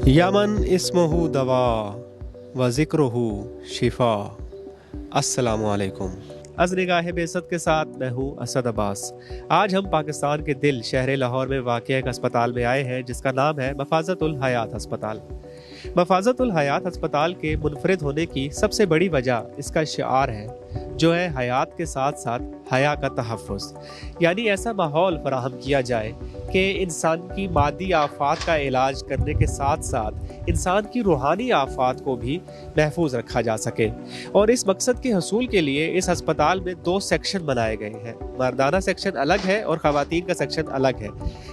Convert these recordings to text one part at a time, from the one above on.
Yemen इस्मुहु दवा व ज़िक्रुहु शिफा। अस्सलामु अलैकुम। अज़ निगाह बेइज़्ज़त के साथ मैं हूँ असद अब्बास। आज हम पाकिस्तान के दिल शहर लाहौर में वाक़िअ एक अस्पताल में आए हैं जिसका नाम है मफ़ाज़तुल हयात अस्पताल। मफ़ाज़तुल हयात अस्पताल के मुनफ़रिद होने की सबसे बड़ी वजह इसका शिआर है, जो है हयात के साथ साथ हया का तहफ़्फ़ुज़, यानी ऐसा माहौल फ़राहम किया जाए कि इंसान की मादी आफ़ात का इलाज करने के साथ साथ इंसान की रूहानी आफ़ात को भी महफूज रखा जा सके। और इस मकसद के हसूल के लिए इस अस्पताल में 2 सेक्शन बनाए गए हैं। मर्दाना सेक्शन अलग है और ख़वातीन का सेक्शन अलग है।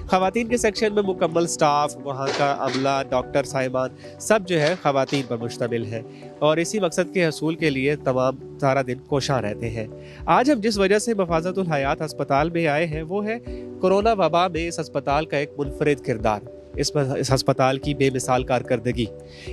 ख़वातीन के सेक्शन में मुकम्मल स्टाफ, वहाँ का अमला, डॉक्टर साहिबान सब जो है ख़वातीन पर मुश्तमिल है और इसी मकसद के हसूल के लिए तमाम सारा दिन कोशां रहते हैं। आज हम जिस वजह से मफ़ाज़तुल हयात अस्पताल में आए हैं वो है कोरोना वबा में इस अस्पताल का एक मुनफरिद किरदार, इस अस्पताल की बेमिसाल कारकर्दगी।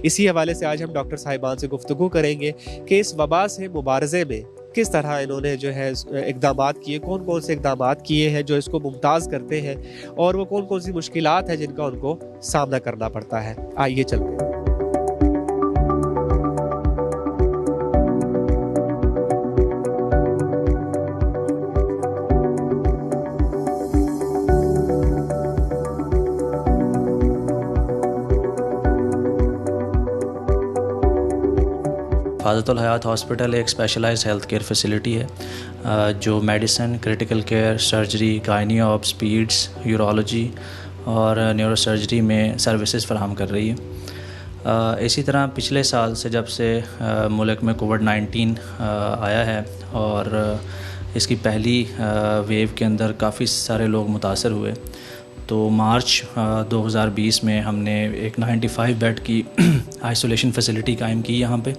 इसी हवाले से आज हम डॉक्टर साहिबान से गुफ्तगू करेंगे कि इस वबा से मुबारज़े में किस तरह इन्होंने जो है इक़दामात किए, कौन कौन से इक़दामात किए हैं जो इसको मुमताज़ करते हैं और वो कौन कौन सी मुश्किलात हैं जिनका उनको सामना करना पड़ता है। आइए चलते हैं। फ़ाज़तुल हयात हॉस्पिटल एक स्पेशलाइज्ड हेल्थ केयर फैसिलिटी है जो medicine, critical care, surgery, gynae ops, पीड्स, urology और न्यूरोसर्जरी में सर्विसेज फराहम कर रही है। इसी तरह पिछले साल से जब से मुल्क में कोविड-19 आया है और इसकी पहली वेव के अंदर काफ़ी सारे लोग मुतासर हुए, तो मार्च 2020 में हमने एक 95 बेड की आइसोलेशन फैसिलिटी कायम की यहाँ पे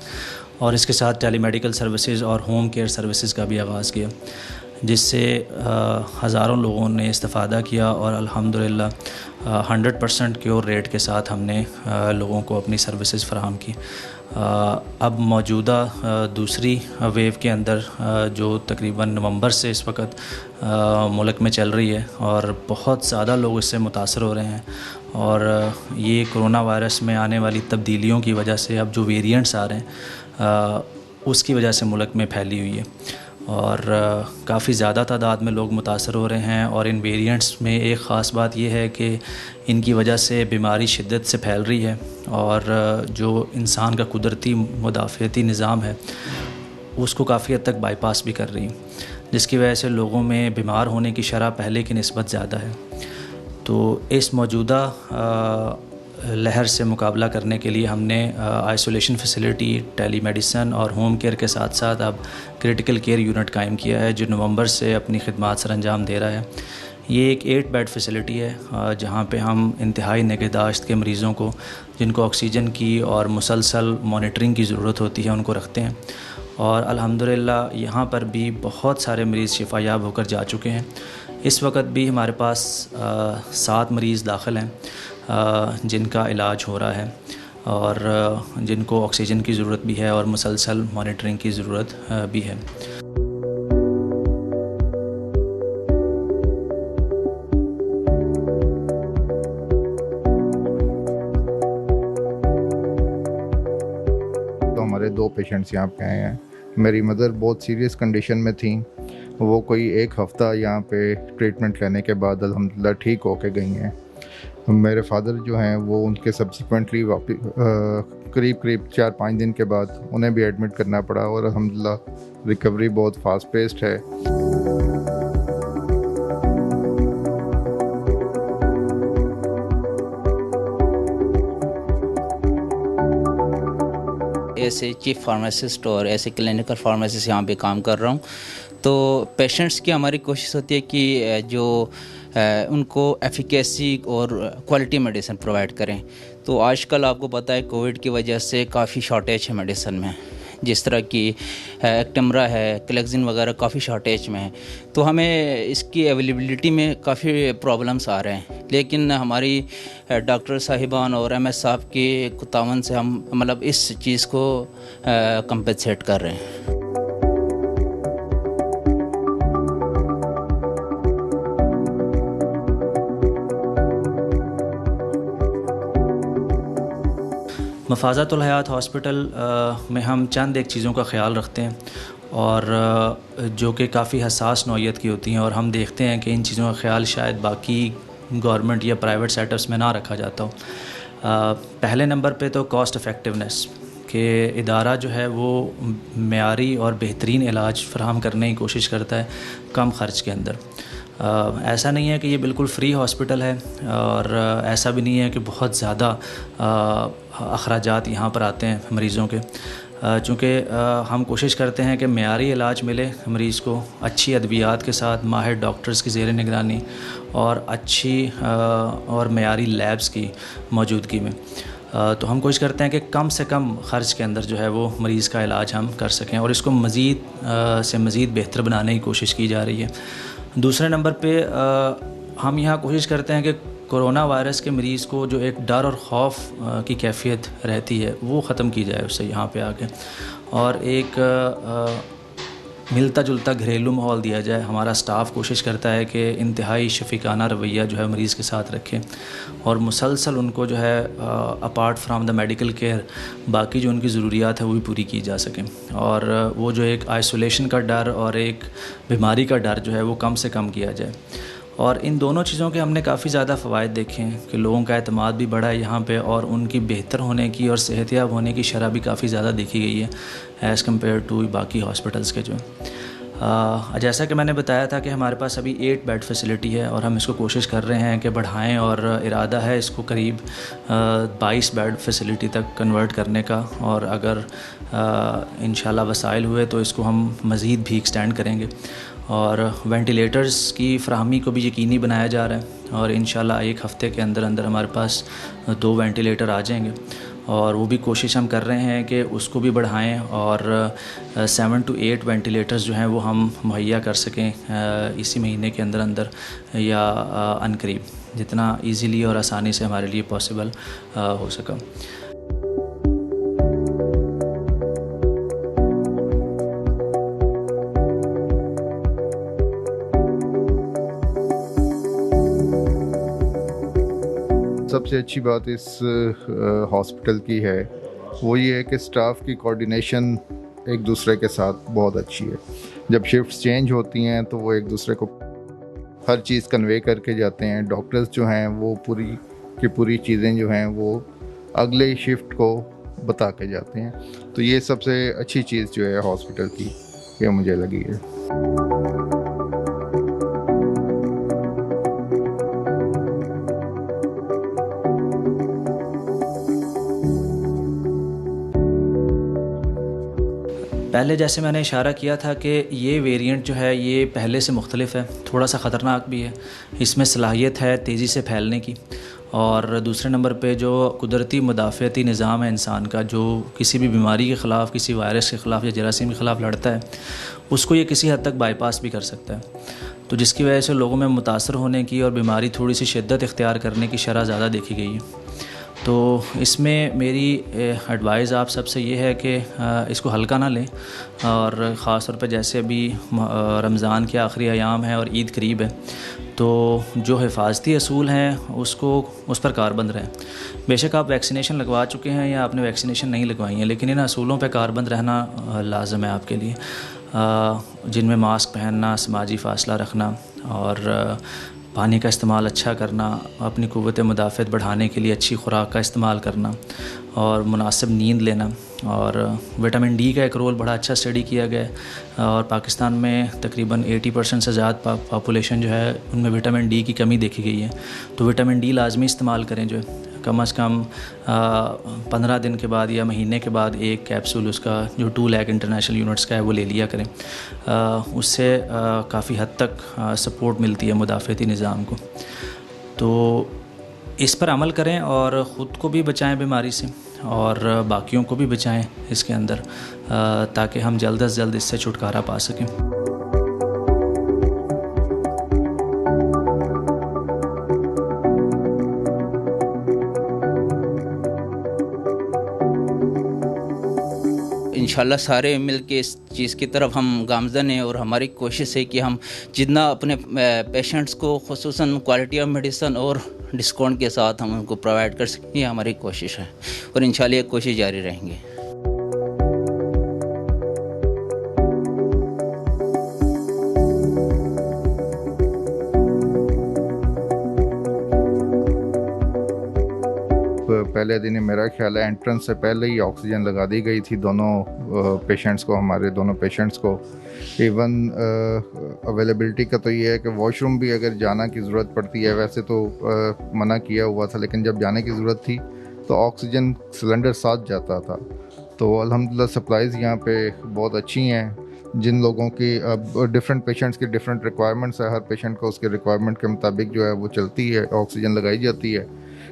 और इसके साथ टेलीमेडिकल सर्विसेज और होम केयर सर्विसेज का भी आगाज़ किया, जिससे हज़ारों लोगों ने इस्तिफ़ादा किया और अल्हम्दुलिल्लाह 100% क्योर रेट के साथ हमने लोगों को अपनी सर्विसेज फ़राहम की। अब मौजूदा दूसरी वेव के अंदर जो तकरीबन नवंबर से इस वक्त मुल्क में चल रही है और बहुत ज़्यादा लोग इससे मुतासर हो रहे हैं और ये कोरोना वायरस में आने वाली तब्दीलियों की वजह से अब जो वेरिएंट्स आ रहे हैं उसकी वजह से मुल्क में फैली हुई है और काफ़ी ज़्यादा तादाद में लोग मुतासर हो रहे हैं। और इन वेरिएंट्स में एक ख़ास बात यह है कि इनकी वजह से बीमारी शिद्दत से फैल रही है और जो इंसान का कुदरती मुदाफ़ती निज़ाम है उसको काफ़ी हद तक बाईपास भी कर रही है, जिसकी वजह से लोगों में बीमार होने की शरह पहले की निस्बत ज़्यादा है। तो इस मौजूदा लहर से मुकाबला करने के लिए हमने आइसोलेशन फैसिलिटी, टेलीमेडिसन और होम केयर के साथ साथ अब क्रिटिकल केयर यूनिट कायम किया है, जो नवंबर से अपनी खिदमात सर अंजाम दे रहा है। ये एक 8 बेड फैसिलिटी है जहाँ पे हम इंतहाई निगहदाश्त के मरीज़ों को, जिनको ऑक्सीजन की और मुसलसल मॉनिटरिंग की ज़रूरत होती है, उनको रखते हैं और अल्हम्दुलिल्लाह यहाँ पर भी बहुत सारे मरीज़ शिफायाब होकर जा चुके हैं। इस वक्त भी हमारे पास 7 मरीज़ दाखिल हैं जिनका इलाज हो रहा है और जिनको ऑक्सीजन की ज़रूरत भी है और मुसलसल मॉनिटरिंग की ज़रूरत भी है। तो हमारे 2 पेशेंट्स यहाँ पे आए हैं। मेरी मदर बहुत सीरियस कंडीशन में थी, वो कोई 1 हफ़्ता यहाँ पे ट्रीटमेंट लेने के बाद अल्हम्दुलिल्लाह ठीक होके गई हैं। मेरे फादर जो हैं वो उनके सब्सिक्वेंटली करीब 4-5 दिन के बाद उन्हें भी एडमिट करना पड़ा और अल्हम्दुलिल्लाह रिकवरी बहुत फास्ट पेस्ड है। ऐसे चीफ फार्मासिस्ट और ऐसे क्लिनिकल फार्मासिस्ट यहाँ पे काम कर रहा हूँ। तो पेशेंट्स की हमारी कोशिश होती है कि जो उनको एफिकेसी और क्वालिटी मेडिसिन प्रोवाइड करें। तो आजकल आपको पता है कोविड की वजह से काफ़ी शॉर्टेज है मेडिसिन में, जिस तरह की एक्टेमरा है, क्लेक्सिन वगैरह काफ़ी शॉर्टेज में है। तो हमें इसकी अवेलेबिलिटी में काफ़ी प्रॉब्लम्स आ रहे हैं, लेकिन हमारी डॉक्टर साहिबान और एमएस साहब के तावन से हम मतलब इस चीज़ को कंपनसेट कर रहे हैं। मफाज़ातुल हयात हॉस्पिटल में हम चंद एक चीज़ों का ख्याल रखते हैं और जो कि काफ़ी हसास नौइयत की होती हैं, और हम देखते हैं कि इन चीज़ों का ख्याल शायद बाकी गवर्नमेंट या प्राइवेट सेटअप्स में ना रखा जाता हो। पहले नंबर पे तो कॉस्ट इफ़ेक्टिवनेस कि इदारा जो है वो मेयारी और बेहतरीन इलाज फ़राहम करने की कोशिश करता है कम ख़र्च के अंदर। ऐसा नहीं है कि ये बिल्कुल फ्री हॉस्पिटल है, और ऐसा भी नहीं है कि बहुत ज़्यादा अखराजात यहाँ पर आते हैं मरीज़ों के, चूँकि हम कोशिश करते हैं कि मेयारी इलाज मिले मरीज़ को अच्छी अद्वियात के साथ, माहिर डॉक्टर्स की ज़ेर निगरानी और अच्छी और मेयारी लैब्स की मौजूदगी में। तो हम कोशिश करते हैं कि कम से कम ख़र्च के अंदर जो है वो मरीज़ का इलाज हम कर सकें, और इसको मज़ीद से मज़ीद बेहतर बनाने की कोशिश की जा रही है। दूसरे नंबर पे हम यहाँ कोशिश करते हैं कि कोरोना वायरस के मरीज़ को जो एक डर और ख़ौफ की कैफियत रहती है वो ख़त्म की जाए उससे यहाँ पे आके, और एक मिलता जुलता घरेलू माहौल दिया जाए। हमारा स्टाफ कोशिश करता है कि इंतहाई शफ़ीकाना रवैया जो है मरीज़ के साथ रखें, और मुसलसल उनको जो है apart from the medical care बाकी जो उनकी ज़रूरियात है वो भी पूरी की जा सकें, और वो जो एक आइसोलेशन का डर और एक बीमारी का डर जो है वो कम से कम किया जाए। और इन दोनों चीज़ों के हमने काफ़ी ज़्यादा फ़वाइद देखे हैं कि लोगों का एतमाद भी बढ़ा है यहाँ पे, और उनकी बेहतर होने की और सेहतयाब होने की शरह भी काफ़ी ज़्यादा देखी गई है एज़ कम्पेयर टू बाकी हॉस्पिटल्स के जो है। जैसा कि मैंने बताया था कि हमारे पास अभी 8 बेड फैसिलिटी है, और हम इसको कोशिश कर रहे हैं कि बढ़ाएं, और इरादा है इसको करीब 22 बेड फैसिलिटी तक कन्वर्ट करने का, और अगर इंशाल्लाह वसाइल हुए तो इसको हम मज़ीद भी एक्सटेंड करेंगे। और वेंटिलेटर्स की फ़राहमी को भी यकीनी बनाया जा रहा है, और इंशाल्लाह एक हफ़्ते के अंदर अंदर हमारे पास 2 वेंटिलेटर आ जाएंगे, और वो भी कोशिश हम कर रहे हैं कि उसको भी बढ़ाएं, और 7 to 8 वेंटिलेटर्स जो हैं वो हम मुहैया कर सकें इसी महीने के अंदर अंदर या अनकरीब, जितना इजीली और आसानी से हमारे लिए पॉसिबल हो सका। सबसे अच्छी बात इस हॉस्पिटल की है वो ये है कि स्टाफ की कोऑर्डिनेशन एक दूसरे के साथ बहुत अच्छी है। जब शिफ्ट्स चेंज होती हैं तो वो एक दूसरे को हर चीज़ कन्वे करके जाते हैं। डॉक्टर्स जो हैं वो पूरी की पूरी चीज़ें जो हैं वो अगले शिफ्ट को बता के जाते हैं। तो ये सबसे अच्छी चीज़ जो है हॉस्पिटल की ये मुझे लगी है। पहले जैसे मैंने इशारा किया था कि ये वेरिएंट जो है ये पहले से मुख्तलिफ है, थोड़ा सा ख़तरनाक भी है। इसमें सलाहियत है तेज़ी से फैलने की, और दूसरे नंबर पे जो कुदरती मुदाफ़ती निज़ाम है इंसान का, जो किसी भी बीमारी के ख़िलाफ़, किसी वायरस के ख़िलाफ़ या जरासीम के ख़िलाफ़ लड़ता है, उसको ये किसी हद तक बाईपास भी कर सकता है। तो जिसकी वजह से लोगों में मुतासर होने की और बीमारी थोड़ी सी शिद्दत इख्तियार करने की शरह ज़्यादा देखी गई है। तो इसमें मेरी एडवाइस आप सबसे ये है कि इसको हल्का ना लें, और ख़ास तौर पे जैसे अभी रमज़ान के आखिरी अयाम है और ईद करीब है, तो जो हिफाजती असूल हैं उस पर कारबंद रहें। बेशक आप वैक्सीनेशन लगवा चुके हैं या आपने वैक्सीनेशन नहीं लगवाई है, लेकिन इन असूलों पर कारबंद रहना लाजम है आपके लिए, जिनमें मास्क पहनना, समाजी फ़ासला रखना, और पानी का इस्तेमाल अच्छा करना, अपनी क़ुव्वत मुदाफ़त बढ़ाने के लिए अच्छी ख़ुराक का इस्तेमाल करना, और मुनासिब नींद लेना। और विटामिन डी का एक रोल बड़ा अच्छा स्टडी किया गया है, और पाकिस्तान में तकरीबन 80% से ज़्यादा पॉपुलेशन जो है उनमें विटामिन डी की कमी देखी गई है। तो विटामिन डी लाजमी इस्तेमाल करें, जो है कम से कम 15 दिन के बाद या महीने के बाद एक कैप्सूल उसका जो 2 लाख इंटरनेशनल यूनिट्स का है वो ले लिया करें। उससे काफ़ी हद तक सपोर्ट मिलती है मुदाफ़ती निज़ाम को। तो इस पर अमल करें और ख़ुद को भी बचाएं बीमारी से, और बाकियों को भी बचाएं इसके अंदर, ताकि हम जल्द अज़ जल्द इससे छुटकारा पा सकें। इंशाल्लाह सारे मिल के इस चीज़ की तरफ हम गामज़न हैं और हमारी कोशिश है कि हम जितना अपने पेशेंट्स को खुसूसन क्वालिटी ऑफ मेडिसिन और डिस्काउंट के साथ हम उनको प्रोवाइड कर सकें, ये हमारी कोशिश है और इंशाल्लाह ये कोशिश जारी रहेंगे। पहले दिन मेरा ख्याल है एंट्रेंस से पहले ही ऑक्सीजन लगा दी गई थी दोनों पेशेंट्स को, हमारे दोनों पेशेंट्स को। इवन अवेलेबिलिटी का तो ये है कि वॉशरूम भी अगर जाना की ज़रूरत पड़ती है, वैसे तो मना किया हुआ था, लेकिन जब जाने की ज़रूरत थी तो ऑक्सीजन सिलेंडर साथ जाता था। तो अल्हम्दुलिल्लाह सप्लाईज़ यहाँ पे बहुत अच्छी हैं। जिन लोगों की डिफरेंट पेशेंट्स की डिफरेंट रिक्वायरमेंट्स है, हर पेशेंट को उसके रिक्वायरमेंट के मुताबिक जो है वो चलती है, ऑक्सीजन लगाई जाती है।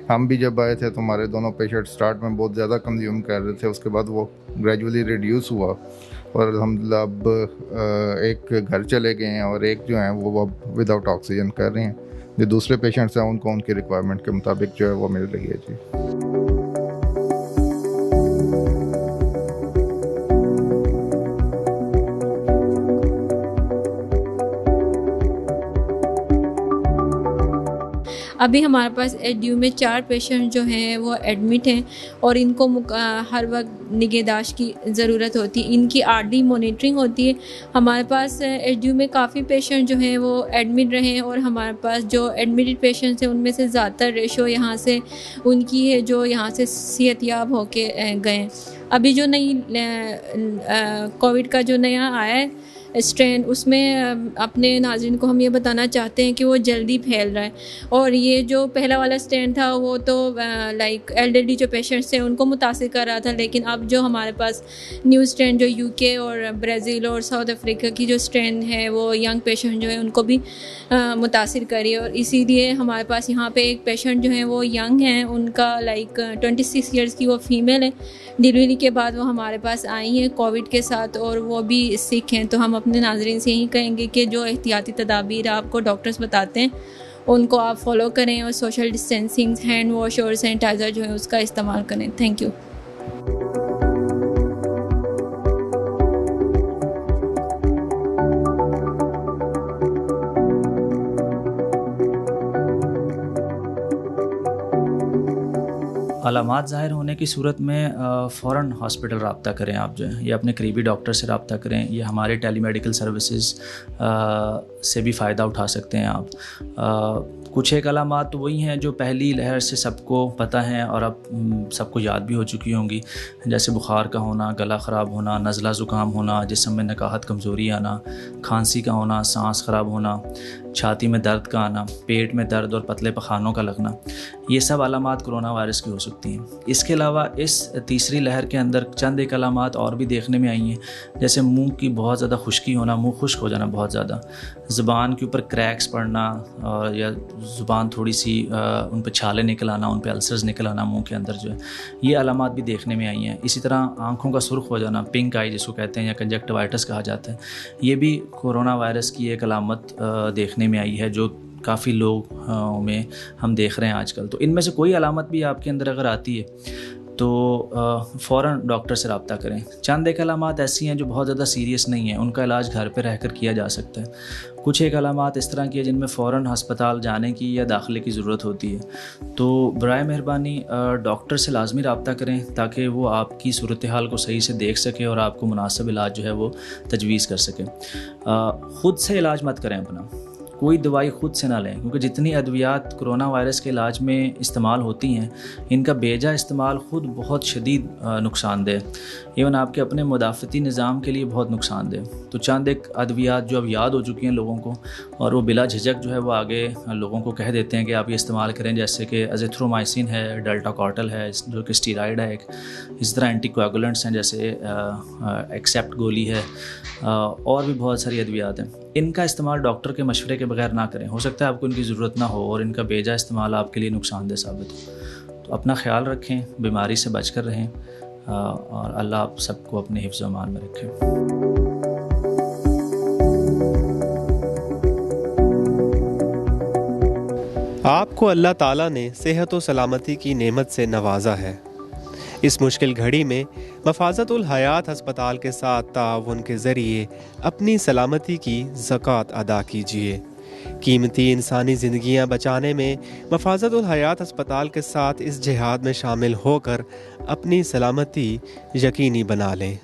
हम भी जब आए थे तो हमारे दोनों पेशेंट स्टार्ट में बहुत ज़्यादा कंज्यूम कर रहे थे, उसके बाद वो ग्रेजुअली रिड्यूस हुआ और अल्हम्दुलिल्लाह अब एक घर चले गए हैं और एक जो है वो अब विदाउट ऑक्सीजन कर रहे हैं। जो दूसरे पेशेंट्स हैं उनको उनकी रिक्वायरमेंट के मुताबिक जो है वो मिल रही है जी। अभी हमारे पास एचडीयू में 4 पेशेंट जो हैं वो एडमिट हैं और इनको हर वक्त निगहदाश्त की ज़रूरत होती है, इनकी आर्ली मॉनिटरिंग होती है। हमारे पास एचडीयू में काफ़ी पेशेंट जो हैं वो एडमिट रहे हैं और हमारे पास जो एडमिटेड पेशेंट्स हैं उनमें से ज़्यादातर रेशो यहाँ से उनकी है जो यहाँ से सेहतयाब होके गए। अभी जो नई कोविड का जो नया आया है स्ट्रेन, उसमें अपने नाज़रीन को हम ये बताना चाहते हैं कि वो जल्दी फैल रहा है और ये जो पहला वाला स्ट्रेन था वो तो लाइक एल्डरली जो पेशेंट्स थे उनको मुतासिर कर रहा था, लेकिन अब जो हमारे पास न्यू स्ट्रेन जो यूके और ब्राज़ील और साउथ अफ्रीका की जो स्ट्रेन है वो यंग पेशेंट जो है उनको भी मुतासिर करी और इसीलिए हमारे पास यहाँ पे एक पेशेंट जो है वो यंग हैं, उनका लाइक 26 ईयर्स की वो फ़ीमेल है। डिलीवरी के बाद वो हमारे पास आई हैं कोविड के साथ और वो भी सिक हैं। तो हम अपने नाज़रीन से यही कहेंगे कि जो एहतियाती तदाबीर आपको डॉक्टर्स बताते हैं उनको आप फॉलो करें और सोशल डिस्टेंसिंग, हैंड वॉश और सैनिटाइज़र जो है उसका इस्तेमाल करें। Thank you. अलामात ज़ाहिर होने की सूरत में फ़ौरन हॉस्पिटल रब्ता करें आप जो है, या अपने करीबी डॉक्टर से रब्ता करें। ये हमारे टेलीमेडिकल सर्विसेज से भी फ़ायदा उठा सकते हैं आप। कुछ एक अलामात तो वही हैं जो पहली लहर से सबको पता हैं और अब सबको याद भी हो चुकी होंगी, जैसे बुखार का होना, गला ख़राब होना, नज़ला ज़ुकाम होना, जिस्म में नकाहत कमज़ोरी आना, खांसी का होना, सांस ख़राब होना, छाती में दर्द का आना, पेट में दर्द और पतले पखानों का लगना, ये सब अलामात कोरोना वायरस की हो सकती हैं। इसके अलावा इस तीसरी लहर के अंदर चंद एक अलामात और भी देखने में आई हैं, जैसे मुंह की बहुत ज़्यादा खुश्की होना, मुंह खुश्क हो जाना बहुत ज़्यादा, ज़ुबान के ऊपर क्रैक्स पड़ना और या ज़ुबान थोड़ी सी उन पर छाले निकल आना, उन पर अल्सर्स निकल आना मुंह के अंदर जो है, ये अलामात भी देखने में आई हैं। इसी तरह आँखों का सुर्ख हो जाना, पिंक आई जिसको कहते हैं या कंजक्टिवाइटिस कहा जाता है, ये भी कोरोना वायरस की एक अलामत देखने में आई है जो काफ़ी लोग में हम देख रहे हैं आजकल। तो इनमें से कोई अलामत भी आपके अंदर अगर आती है तो फ़ौरन डॉक्टर से रब्ता करें। चंद एक अलामात ऐसी हैं जो बहुत ज़्यादा सीरियस नहीं हैं, उनका इलाज घर पे रहकर किया जा सकता है। कुछ एक अलामात इस तरह की है जिनमें फ़ौरन हस्पताल जाने की या दाखिले की ज़रूरत होती है, तो बराए मेहरबानी डॉक्टर से लाजमी रब्ता करें ताकि वो आपकी सूरत हाल को सही से देख सके और आपको मुनासिब इलाज जो है वो तजवीज़ कर सके। ख़ुद से इलाज मत करें अपना, कोई दवाई ख़ुद से ना लें, क्योंकि जितनी अद्वियात कोरोना वायरस के इलाज में इस्तेमाल होती हैं इनका बेजा इस्तेमाल ख़ुद बहुत शदीद नुकसानदेह, इवन आपके अपने मुदाफ़ती निज़ाम के लिए बहुत नुकसानदेह। तो चंद एक अद्वियात जो अब याद हो चुकी हैं लोगों को और वो बिला झिझक जो है वो आगे लोगों को कह देते हैं कि आप ये इस्तेमाल करें, जैसे कि अज़िथ्रोमाइसिन है, डेल्टा कॉर्टल है जो कि स्टीराइड है एक, इस तरह एंटीकोएगुलेंट्स हैं जैसे एक्सेप्ट गोली है और भी बहुत सारी अद्वियात हैं। इनका इस्तेमाल डॉक्टर के मशवरे के बगैर ना करें, हो सकता है आपको इनकी ज़रूरत ना हो और इनका बेजा इस्तेमाल आपके लिए नुकसानदेह साबित हो। तो अपना ख्याल रखें, बीमारी से बच कर रहें और अल्लाह आप सबको अपने हिफ्ज़ व अमान में रखें। आपको अल्लाह ताला ने सेहत व सलामती की नेमत से नवाजा है, इस मुश्किल घड़ी में मफाज़तुल हयात अस्पताल के साथ ताउन के ज़रिए अपनी सलामती की ज़कात अदा कीजिए। कीमती इंसानी ज़िंदगियां बचाने में मफाज़तुल हयात अस्पताल के साथ इस जिहाद में शामिल होकर अपनी सलामती यकीनी बना लें।